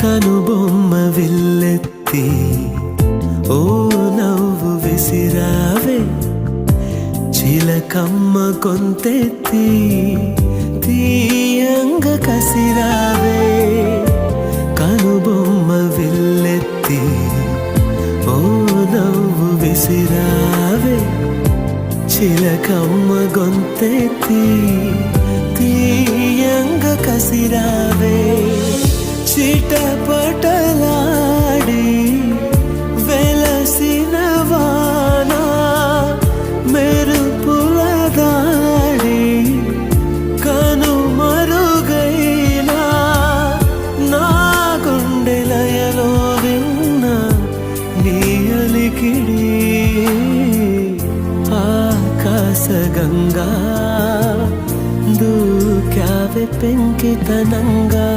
కనుబొమ్మ విల్లెత్తి ఓ నవ్వు విసిరావే, చిలకమ్మ కొంతెత్తి తీయంగ కసిరావే. కనుబొమ్మ విల్లెత్తి ఓ నవ్వు విసిరావే, చిలకమ్మ గొంతెత్తి తీయంగ కసిరావే. చిటపటలాడి వెలసిన వాన మెరుపుల దాడి కనుమరుగైనా నా గుండెలయలో విన్న నీ అలికిడి. ఆకాశగంగా దూకావె పెంకితనంగా